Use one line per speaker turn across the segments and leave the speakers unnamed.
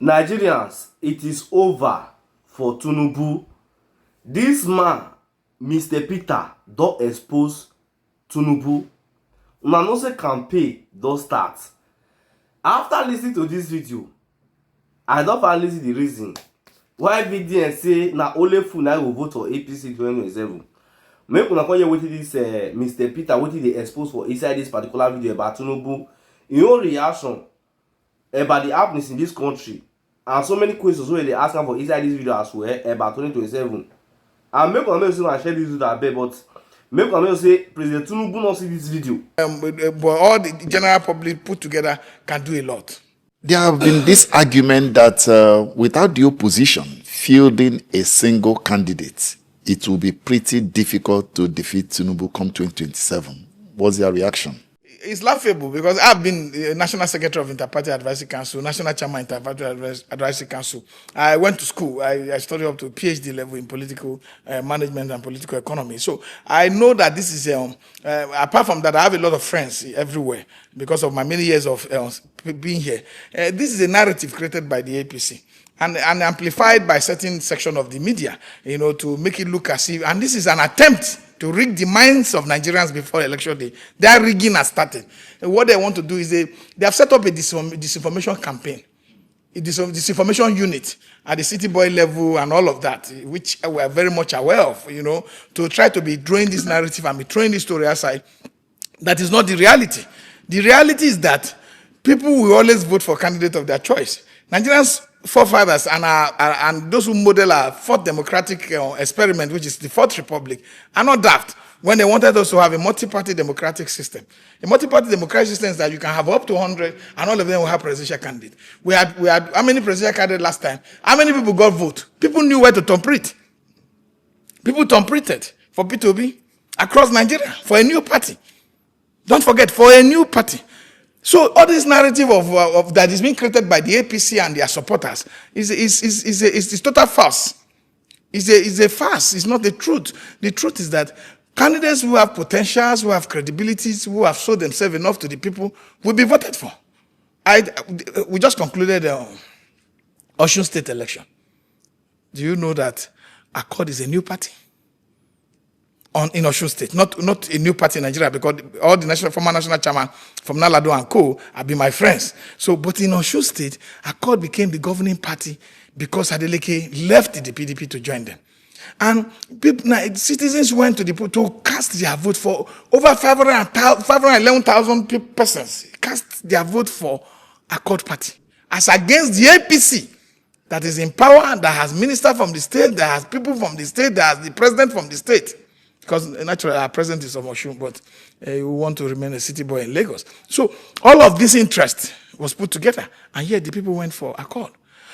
Nigerians, it is over for Tinubu. This man, Mr. Peter, don expose Tinubu. Una know say campaign don start. After lis ten to this video, I don finally see the reason why VDN say na only fool na go vote for APC 2027. Make una come hear wetin this Mr. Peter wetin dey expose for inside this particular video about Tinubu, im own reaction about the happenings in this country, and so many questions wey dey ask am for inside this video as well about 2027. And make una know say una share this video abeg, but make una know say President Tinubu no see this video.
But all the general public put together can do a lot.
There have been this argument that without the opposition fielding a single candidate, it will be pretty difficult to defeat Tinubu come 2027. What's your reaction?
It's laughable because I've been National Secretary of Interparty Advisory Council, National Chairman Interparty Advisory Council. I went to school. I studied up to PhD level in political management and political economy. So I know that this is, apart from that, I have a lot of friends everywhere because of my many years of being here. This is a narrative created by the APC. And amplified by certain section of the media, to make it look as if, and this is an attempt to rig the minds of Nigerians before election day. Their rigging has started. And what they want to do is they have set up a disinformation campaign, a disinformation unit at the city boy level and all of that, which we are very much aware of, to try to be drawing this narrative and be throwing this story aside. That is not the reality. The reality is that people will always vote for candidate of their choice. Nigerians forefathers and those who model our fourth democratic experiment, which is the Fourth Republic, are not daft when they wanted us to have a multi-party democratic system. A multi-party democratic system is that you can have up to 100 and all of them will have presidential candidates. We had how many presidential candidates last time? How many people got vote? People knew where to temperate. People tempered for P2B across Nigeria for a new party. Don't forget, for a new party. So all this narrative of that is being created by the APC and their supporters is total farce. It's a farce. It's not the truth. The truth is that candidates who have potentials, who have credibilities, who have showed themselves enough to the people will be voted for. We just concluded the Osun State election. Do you know that Accord is a new party? In Osun State, not a new party in Nigeria, because all the former national chairman from Nalado and Co. have been my friends. So, but in Osun State, Accord became the governing party because Adeleke left the PDP to join them. And citizens went to the poll to cast their vote for over 511,000 persons. Cast their vote for Accord Party as against the APC that is in power, that has minister from the state, that has people from the state, that has the president from the state. Because naturally our president is of Osun, but we want to remain a city boy in Lagos. So all of this interest was put together, and yet the people went for Accord.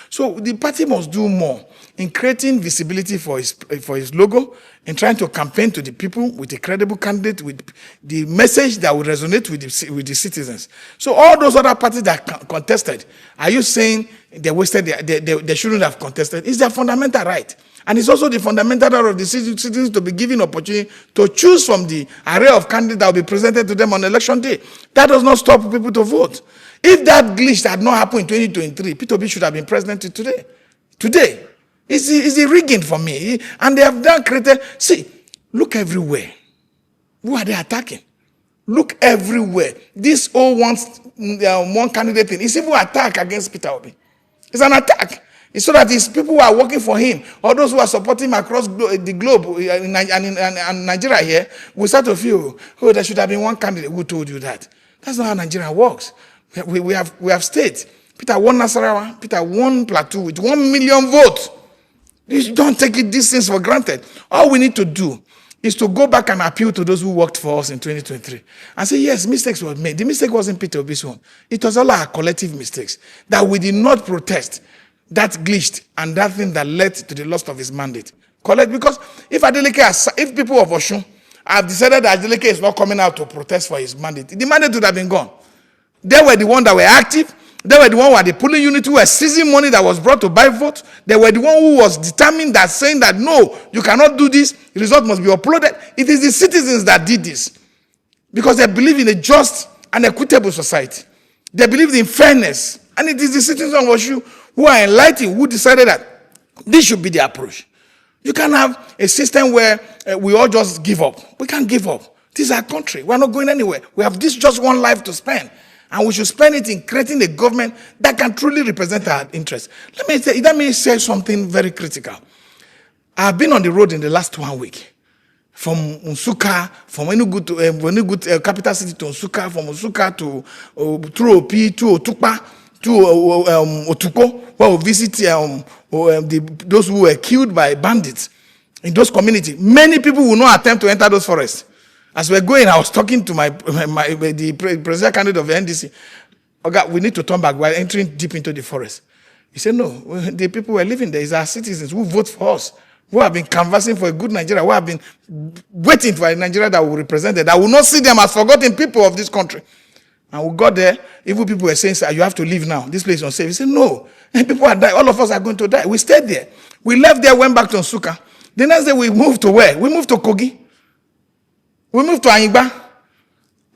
So the party must do more in creating visibility for his logo, in trying to campaign to the people with a credible candidate, with the message that will resonate with the citizens. So all those other parties that contested, are you saying they wasted they shouldn't have contested? It's their fundamental right. And it's also the fundamental right of the citizens to be given opportunity to choose from the array of candidates that will be presented to them on election day. That does not stop people to vote. If that glitch had not happened in 2023, P2B should have been president today. Today. It's a rigging for me. And they have created, see, look everywhere. Who are they attacking? Look everywhere. This all one candidate thing. It's even an attack against Peter Obi. It's an attack. It's so that these people who are working for him, or those who are supporting him across the globe and Nigeria here, will start to feel, oh, there should have been one candidate. Who told you that? That's not how Nigeria works. We have states. Peter won Nasarawa. Peter won Plateau with 1 million votes. You don't take these things for granted. All we need to do is to go back and appeal to those who worked for us in 2023 and say, yes, mistakes were made. The mistake wasn't Peter Obi's own. It was all our collective mistakes that we did not protest. That glitched and that thing that led to the loss of his mandate. Correct? Because if people of Osun have decided that Adeleke is not coming out to protest for his mandate, the mandate would have been gone. They were the ones that were active. They were the ones who had the polling unit who were seizing money that was brought to buy votes. They were the one who was determined that saying that no, you cannot do this. The result must be uploaded. It is the citizens that did this because they believe in a just and equitable society. They believe in fairness. And it is the citizens of Osun who are enlightened, who decided that this should be the approach. You can have a system where we all just give up. We can't give up. This is our country. We're not going anywhere. We have this just one life to spend. And we should spend it in creating a government that can truly represent our interests. Let me say something very critical. I've been on the road in the last 1 week. From Nsukka, from Enugu capital city to Nsukka, from Nsukka to through Opi, to Otukpa, to Otuko, where we visit those who were killed by bandits in those communities. Many people will not attempt to enter those forests. As we're going, I was talking to the presidential candidate of the NDC. Okay, we need to turn back. We're entering deep into the forest. He said, no, the people who are living there is our citizens who vote for us, who have been canvassing for a good Nigeria, who have been waiting for a Nigeria that will represent them, that will not see them as forgotten people of this country. And we got there, even people were saying, sir, you have to leave now. This place is unsafe. He said, no, people are dying. All of us are going to die. We stayed there. We left there, went back to Nsukka. The next day we moved to where? We moved to Kogi. We moved to Anyigba,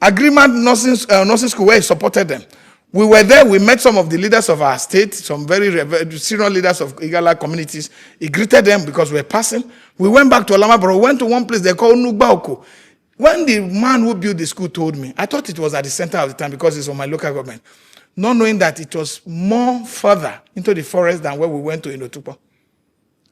Agreement Nursing School, where he supported them. We were there, we met some of the leaders of our state, some very senior leaders of Igala communities. He greeted them because we were passing. We went back to Alamabro, went to one place they call Nugbaoko. When the man who built the school told me, I thought it was at the center of the town because it's on my local government, not knowing that it was more further into the forest than where we went to in Otukpo.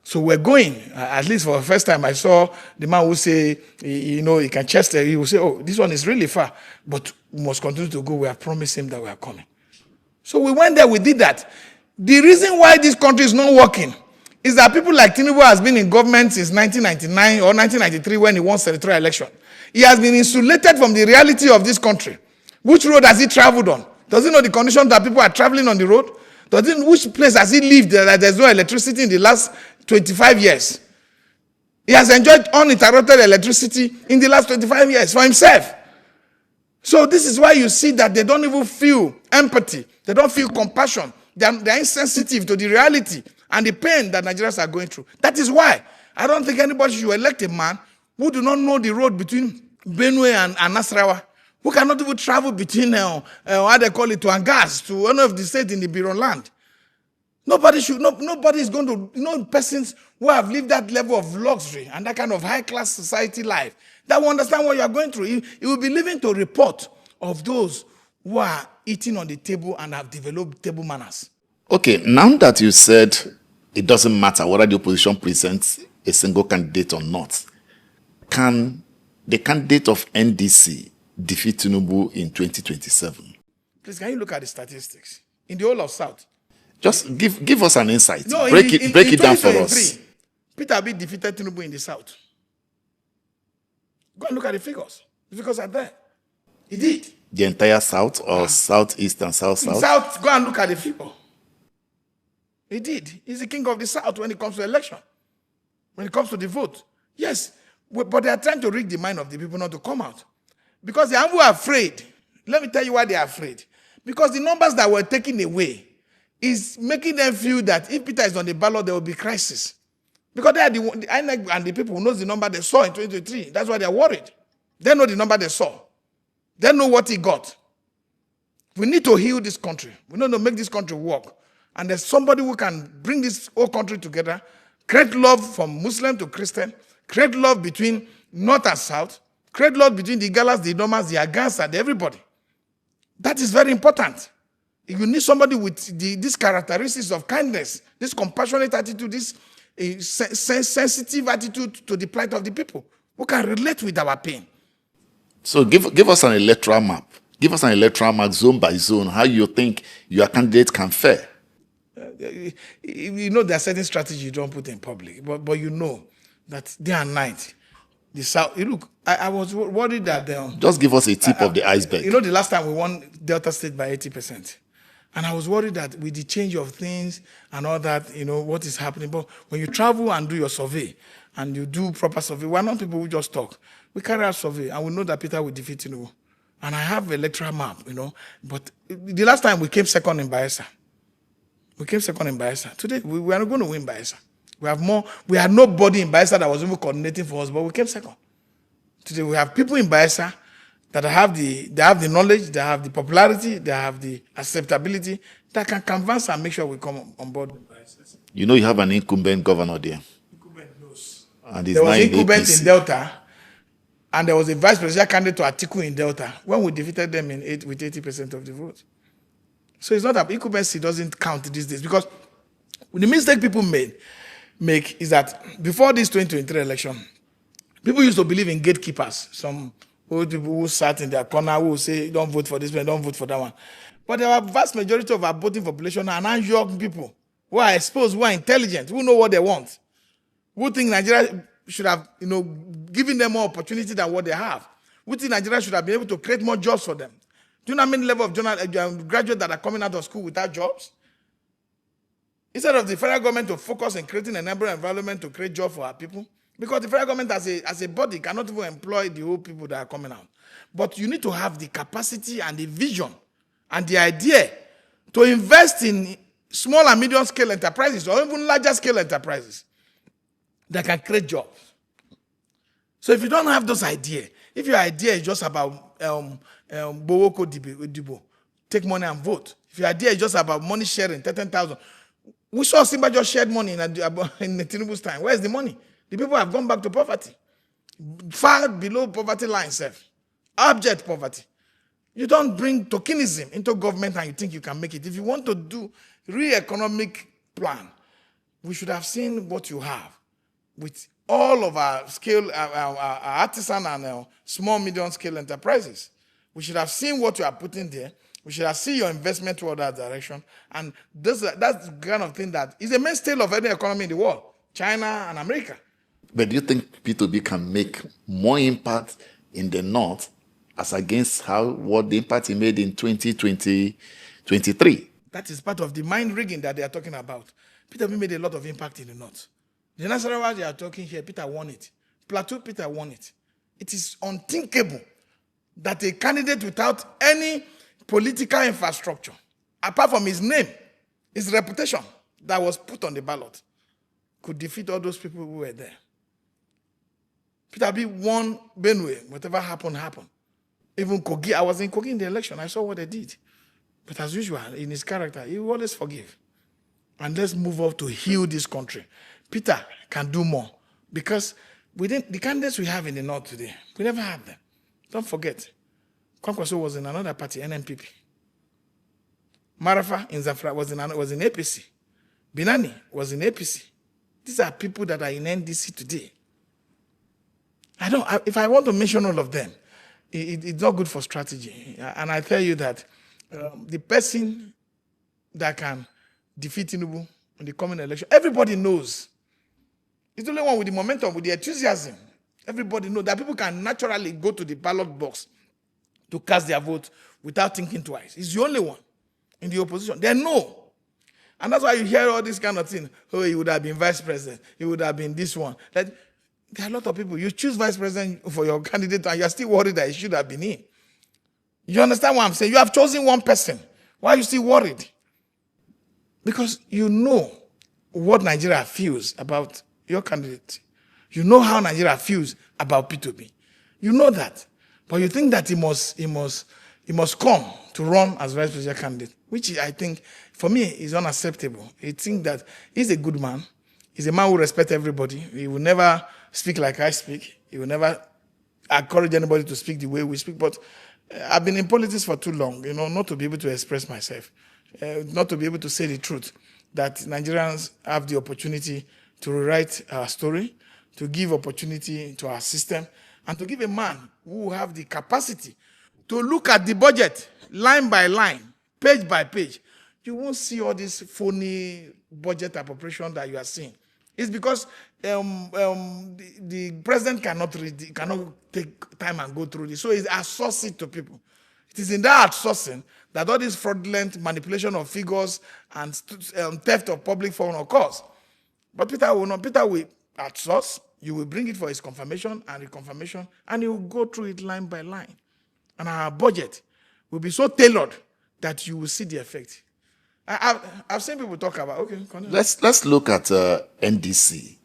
So we're going, at least for the first time, I saw the man who say, he can chest it. He will say, oh, this one is really far, but we must continue to go. We have promised him that we are coming. So we went there, we did that. The reason why this country is not working is that people like Tinubu has been in government since 1999 or 1993 when he won senatorial election. He has been insulated from the reality of this country. Which road has he traveled on? Does he know the condition that people are traveling on the road? Which place has he lived that there's no electricity in the last 25 years? He has enjoyed uninterrupted electricity in the last 25 years for himself. So this is why you see that they don't even feel empathy. They don't feel compassion. They're insensitive to the reality and the pain that Nigerians are going through. That is why I don't think anybody should elect a man who do not know the road between Benue and Nasarawa, who cannot even travel between, how they call it, to Angas, to one of the states in the Biron land. Nobody is going to, persons who have lived that level of luxury and that kind of high-class society life, that will understand what you are going through. He will be living to report of those who are eating on the table and have developed table manners.
Okay, now that you said it doesn't matter whether the opposition presents a single candidate or not, can the candidate of NDC defeat Tinubu in 2027?
Please, can you look at the statistics? In the whole of South.
Just give us an insight.
No,
break it down for us.
Peter Obi defeated Tinubu in the South. Go and look at the figures. The figures are there. He did.
The entire South or Southeast and South?
South, go and look at the figure. He did. He's the king of the South when it comes to election. When it comes to the vote. Yes, but they are trying to rig the mind of the people not to come out. Because they are afraid. Let me tell you why they are afraid. Because the numbers that were taken away is making them feel that if Peter is on the ballot, there will be crisis. Because they are the INEC and the people who knows the number they saw in 2023. That's why they are worried. They know the number they saw. They know what he got. We need to heal this country. We need to make this country work. And there's somebody who can bring this whole country together, create love from Muslim to Christian, create love between North and South, create love between the Galas, the Idomas, the Agans, and everybody. That is very important. You need somebody with these characteristics of kindness, this compassionate attitude, this sensitive attitude to the plight of the people, who can relate with our pain.
So give us an electoral map. Give us an electoral map zone by zone, how you think your candidate can fare.
There are certain strategies you don't put in public, but you know that day and night, the South, look, I was worried that...
Just give us a tip of the iceberg.
The last time we won Delta State by 80%. And I was worried that with the change of things and all that, what is happening. But when you travel and do your survey, and you do proper survey, we're not people who just talk. We carry out survey, and we know that Peter will defeat Tinubu. And I have an electoral map, But the last time we came second in Bayelsa. Today, we are not going to win Bayelsa. We had nobody in Bayelsa that was even coordinating for us, but we came second. Today, we have people in Bayelsa that have the knowledge, they have the popularity, they have the acceptability, that can canvass and make sure we come on board.
You know you have an incumbent governor there.
Incumbent knows.
And he's
There was
now in
incumbent
APC.
in Delta, and there was a vice presidential candidate to Atiku in Delta when we defeated them with 80% of the vote. So it's not that incumbency doesn't count these days, because the mistake people make is that before this 2023 election, people used to believe in gatekeepers. Some old people who sat in their corner who would say, don't vote for this one, don't vote for that one. But there are vast majority of our voting population are now young people who are exposed, who are intelligent, who know what they want, who think Nigeria should have, given them more opportunity than what they have. Who think Nigeria should have been able to create more jobs for them. Do you know how many level of graduates that are coming out of school without jobs? Instead of the federal government to focus on creating an environment to create jobs for our people, because the federal government as a body cannot even employ the whole people that are coming out. But you need to have the capacity and the vision and the idea to invest in small and medium scale enterprises or even larger scale enterprises that can create jobs. So if you don't have those ideas, if your idea is just about Bowoko Dibo, take money and vote. If your idea is just about money sharing, 13,000. We saw Simba just shared money in Tinubu's time. Where's the money? The people have gone back to poverty. Far below poverty line, abject poverty. You don't bring tokenism into government and you think you can make it. If you want to do real economic plan, we should have seen what you have with all of our scale, our artisan and small, medium scale enterprises. We should have seen what you are putting there. We should have seen your investment toward that direction. And that's the kind of thing that is a mainstay of any economy in the world, China and America.
But do you think P2B can make more impact in the North as against what the impact he made in 2023?
That is part of the mind rigging that they are talking about. P2B made a lot of impact in the North. The Nasarawa they are talking here, Peter won it. Plateau, Peter won it. It is unthinkable that a candidate without any political infrastructure, apart from his name, his reputation that was put on the ballot, could defeat all those people who were there. Peter B won Benue. Whatever happened. Even Kogi, I was in Kogi in the election. I saw what they did. But as usual, in his character, he will always forgive. And let's move on to heal this country. Peter can do more. Because within the candidates we have in the North today, we never had them. Don't forget, Kwankwaso was in another party, NNPP. Marafa in Zafra was in APC. Binani was in APC. These are people that are in NDC today. If I want to mention all of them, it's not good for strategy. And I tell you that the person that can defeat Tinubu in the coming election, everybody knows. It's the only one with the momentum, with the enthusiasm. Everybody knows that people can naturally go to the ballot box to cast their vote without thinking twice. He's the only one in the opposition. They know. And that's why you hear all this kind of thing. Oh, he would have been vice president. He would have been this one. Like, there are a lot of people. You choose vice president for your candidate and you're still worried that he should have been in. You understand what I'm saying? You have chosen one person. Why are you still worried? Because you know what Nigeria feels about your candidate. You know how Nigeria feels about P2B. You know that. But you think that he must come to run as vice presidential candidate, which I think, for me, is unacceptable. I think that he's a good man. He's a man who respects everybody. He will never speak like I speak. He will never encourage anybody to speak the way we speak. But I've been in politics for too long, not to be able to express myself, not to be able to say the truth, that Nigerians have the opportunity to rewrite our story, to give opportunity to our system, and to give a man who have the capacity to look at the budget line by line, page by page. You won't see all this phony budget appropriation that you are seeing. It's because the president cannot take time and go through this. So it's outsourcing to people. It is in that outsourcing that all this fraudulent manipulation of figures and theft of public funds occurs. But Peter will outsource. You will bring it for his confirmation and reconfirmation, and he will go through it line by line. And our budget will be so tailored that you will see the effect. I've seen people talk about, okay, continue.
Let's look at NDC.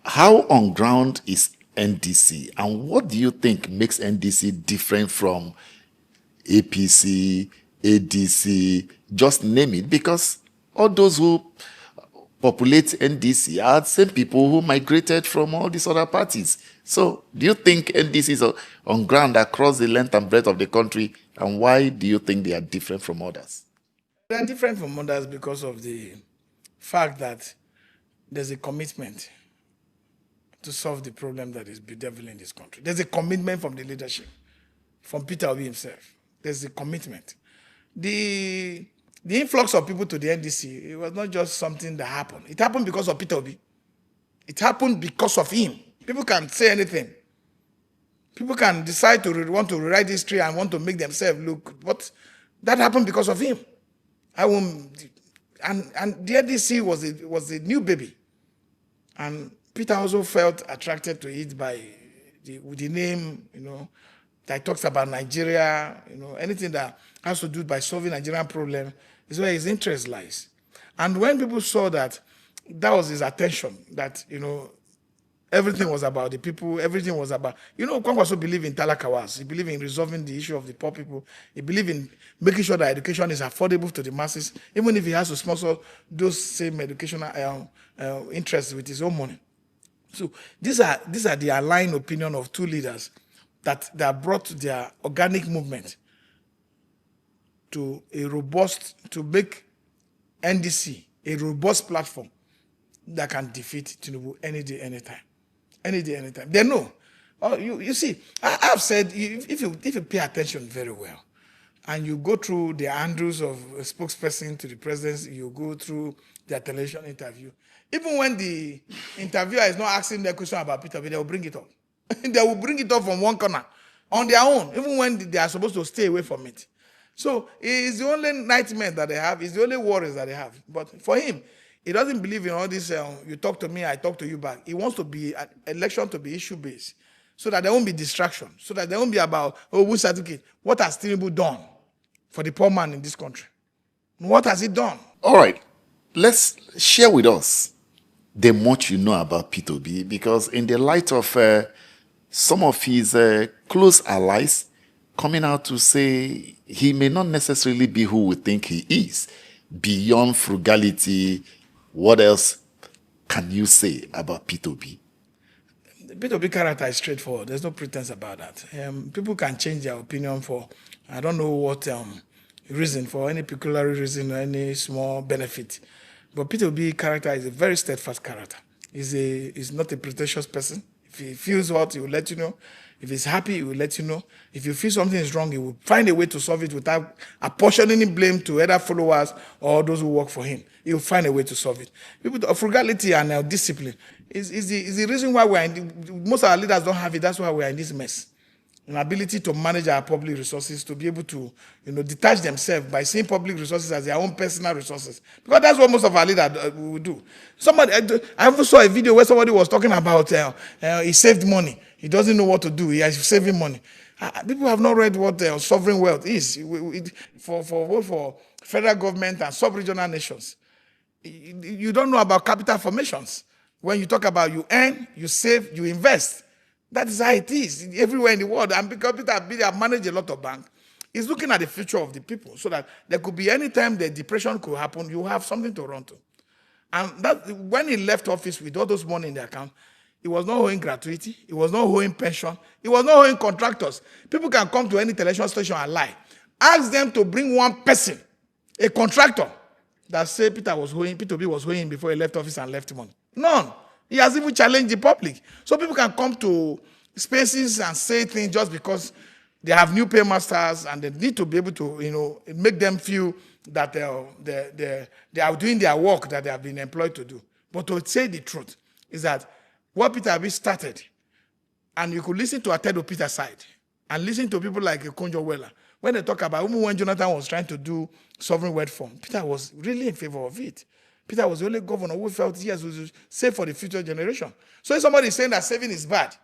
How on ground is NDC, and what do you think makes NDC different from APC, ADC, just name it, because all those who populate NDC are the same people who migrated from all these other parties. So do you think NDC is on ground across the length and breadth of the country? And why do you think they are different from others?
They are different from others because of the fact that there's a commitment to solve the problem that is bedeviling this country. There's a commitment from the leadership, from Peter Obi himself. There's a commitment. The influx of people to the NDC, it was not just something that happened. It happened because of Peter Obi. It happened because of him. People can say anything. People can decide to want to rewrite history and want to make themselves look, but that happened because of him. And the NDC was a new baby. And Peter also felt attracted to it by the name, that talks about Nigeria, anything that has to do by solving Nigerian problem is where his interest lies. And when people saw that was his attention, that, everything was about the people, everything was about, Kwankwaso believed in talakawas. He believed in resolving the issue of the poor people. He believed in making sure that education is affordable to the masses, even if he has to sponsor those same educational interests with his own money. So these are the aligned opinion of two leaders that brought their organic movement to make NDC a robust platform that can defeat Tinubu any day, anytime. Any day, anytime. They know. Oh, you see, I've said, if you pay attention very well, and you go through the handouts of a spokesperson to the presidency, you go through their television interview. Even when the interviewer is not asking their question about Peter, they will bring it up. They will bring it up from one corner on their own, even when they are supposed to stay away from it. So it's the only nightmare that they have. It's the only worries that they have. But for him, he doesn't believe in all this, you talk to me, I talk to you back. He wants to be an election to be issue-based, so that there won't be distraction, so that there won't be about, which certificate. What has Tinubu done for the poor man in this country? What has he done?
All right, let's share with us the much you know about Peter Obi, because in the light of some of his close allies coming out to say he may not necessarily be who we think he is, beyond frugality, what else can you say about Peter Obi?
The Peter Obi character is straightforward. There's no pretense about that. People can change their opinion for, I don't know what reason, for any peculiar reason or any small benefit. But Peter Obi character is a very steadfast character. He's not a pretentious person. If he feels what, he will let you know. If he's happy, he will let you know. If you feel something is wrong, he will find a way to solve it without apportioning blame to either followers or those who work for him. He will find a way to solve it. Frugality and discipline is the reason why most of our leaders don't have it. That's why we are in this mess. An ability to manage our public resources, to be able to detach themselves by seeing public resources as their own personal resources. Because that's what most of our leaders will do. I also saw a video where somebody was talking about he saved money. He doesn't know what to do. He is saving money. People have not read what sovereign wealth is for federal government and sub-regional nations. You don't know about capital formations. When you talk about you earn, you save, you invest. That is how it is everywhere in the world. And because Peter Obi have managed a lot of banks, he's looking at the future of the people so that there could be any time the depression could happen, you have something to run to. And that when he left office with all those money in the account, he was not owing gratuity, he was not owing pension, he was not owing contractors. People can come to any television station and lie. Ask them to bring one person, a contractor, that say Peter Obi was owing before he left office and left money. None. He has even challenged the public. So people can come to spaces and say things just because they have new paymasters and they need to be able to, make them feel that they are doing their work that they have been employed to do. But to say the truth is that what Peter Obi started, and you could listen to Atedo Peter's side and listen to people like Konjo Wela, when they talk about, even when Jonathan was trying to do sovereign wealth fund, Peter was really in favor of it. Peter was the only governor who felt yes, we should save for the future generation. So if somebody is saying that saving is bad,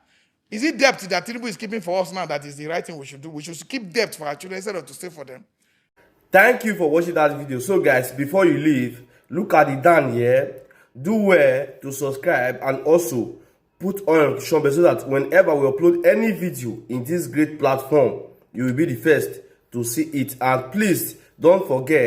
is it debt that Tinubu is keeping for us now that is the right thing we should do? We should keep debt for our children instead of to save for them.
Thank you for watching that video. So guys, before you leave, look at the down here. Do well to subscribe and also put on notification bell so that whenever we upload any video in this great platform, you will be the first to see it. And please don't forget